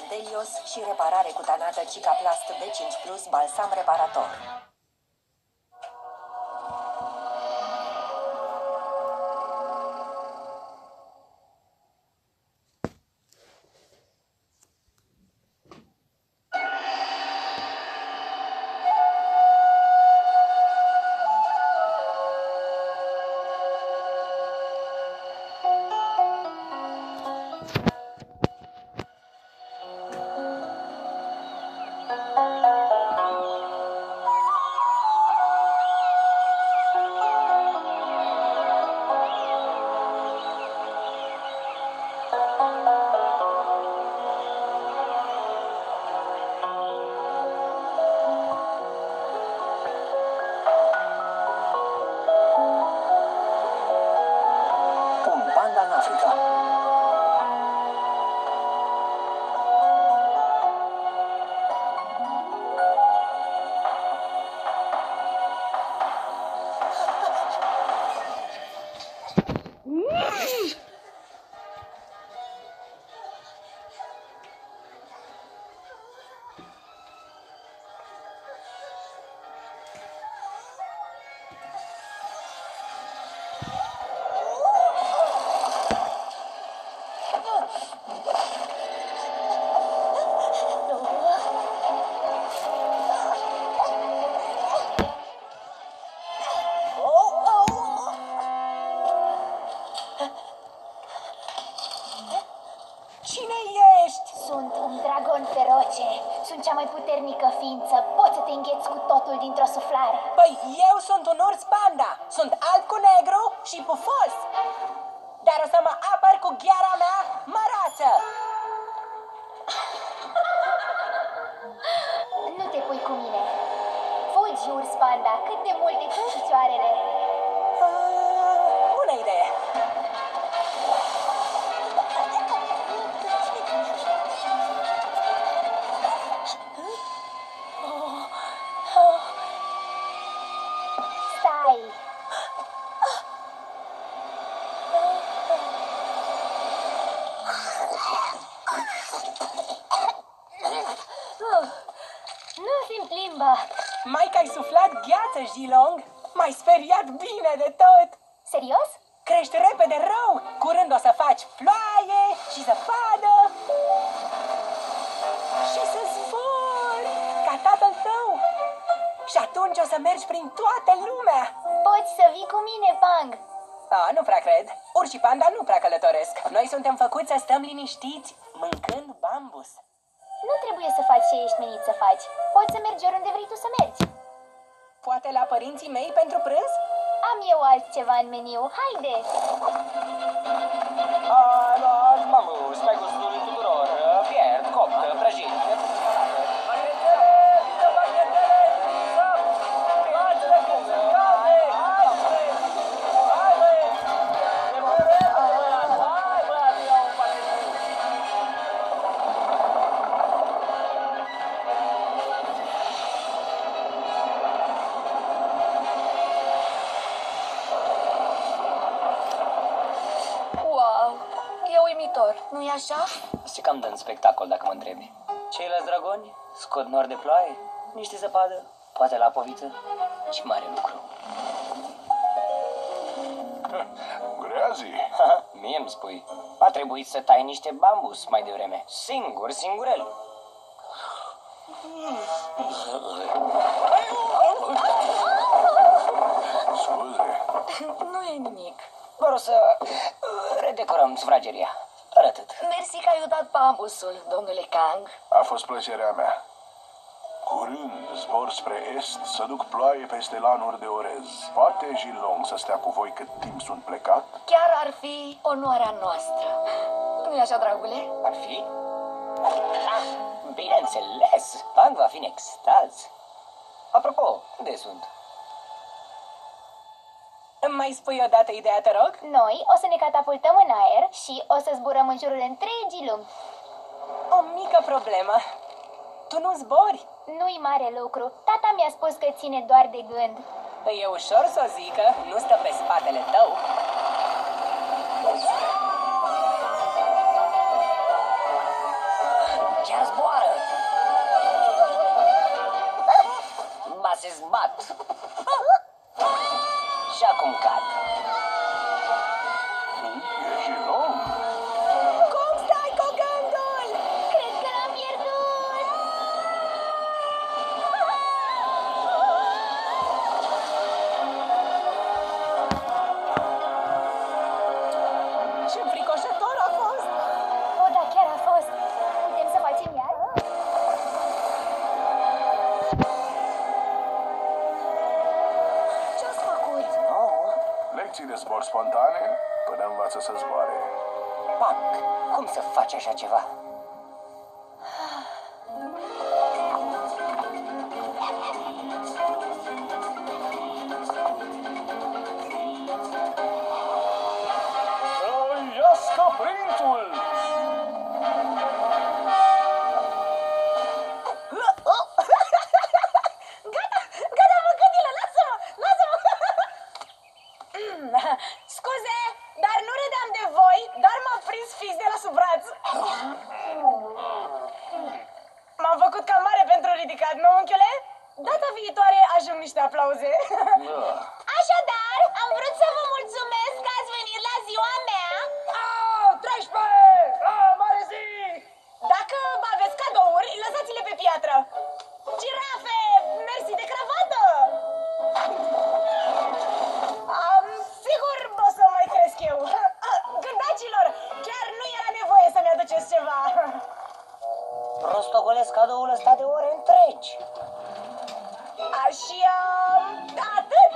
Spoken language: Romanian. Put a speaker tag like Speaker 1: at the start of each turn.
Speaker 1: Delios și reparare cutanată Cicaplast B5 Plus balsam reparator.
Speaker 2: Sunt cea mai puternică ființă. Pot să te îngheți cu totul dintr-o suflare.
Speaker 1: Păi, eu sunt un urs panda. Sunt alb cu negru și pufos. Dar o să mă apăr cu gheara mea mărață.
Speaker 2: Nu te pui cu mine. Fugi, urs panda, cât de multe sunt picioarele.
Speaker 1: Bună idee. Mai că ai suflat gheață, Jilong, m-ai speriat bine de tot.
Speaker 2: Serios?
Speaker 1: Crești repede rău. Curând o să faci ploaie și zăpadă și să zbori ca tatăl tău. Și atunci o să mergi prin toată lumea.
Speaker 2: Poți să vii cu mine, Pang.
Speaker 1: Nu prea cred. Urși panda nu prea călătoresc. Noi suntem făcuți să stăm liniștiți, mâncând bambus.
Speaker 2: Nu trebuie să faci ce ești menit să faci. Poți să mergi oriunde vrei tu să mergi.
Speaker 1: Poate la părinții mei pentru prânz?
Speaker 2: Am eu altceva în meniu. Haide!
Speaker 3: Bambus, pe gustul tuturor. Fiert, copt, prăjit.
Speaker 2: Nu-i așa?
Speaker 3: Se cam dă în spectacol, dacă mă întrebi. Ceilalți dragoni scot nori de ploaie, niște zăpadă, poate la poviță și mare lucru.
Speaker 4: Greazi?
Speaker 3: Mie îmi spui. A trebuit să tai niște bambus mai devreme. Singurel.
Speaker 4: Scuze.
Speaker 2: Nu e nimic.
Speaker 3: Doar o să redecorăm sufrageria. Atât.
Speaker 2: Mersi că ai udat bambusul, domnule Kang.
Speaker 4: A fost plăcerea mea. Curând zbor spre est să duc ploaie peste lanuri de orez. Poate Jilong să stea cu voi cât timp sunt plecat?
Speaker 2: Chiar ar fi onoarea noastră. Nu-i așa, dragule?
Speaker 3: Ar fi? Bineînțeles. Pang va fi în extaz. Apropo, unde sunt?
Speaker 1: Îmi mai spui o dată ideea, te rog?
Speaker 2: Noi o să ne catapultăm în aer și o să zburăm în jurul întregii lumi.
Speaker 1: O mică problemă. Tu nu zbori.
Speaker 2: Nu-i mare lucru. Tata mi-a spus că ține doar de gând.
Speaker 1: E ușor să o zică, nu stă pe spatele tău.
Speaker 3: Chiar
Speaker 4: mor spontane până învață să zboare.
Speaker 3: Pac, cum să faci așa ceva?
Speaker 4: Trăiască prințul!
Speaker 1: Gata, mâncătile, lasă-mă, lasă-mă! Scuze, dar nu râdeam de voi, doar m-am prins fix de la sub braț. M-am făcut cam mare pentru ridicat, nu, unchiule? Data viitoare ajung niște aplauze.
Speaker 2: Așadar, am vrut să vă mulțumesc că ați venit la ziua mea.
Speaker 1: Au, 13! Mare zi! Dacă aveți cadouri, lăsați-le pe piatră. Girafe, mersi de cravată! Sigur o să mai cresc eu. Gândacilor, chiar nu era nevoie să-mi aduceți ceva.
Speaker 3: Rostogolesc cadoul ăsta de ore întregi.
Speaker 1: Și atât!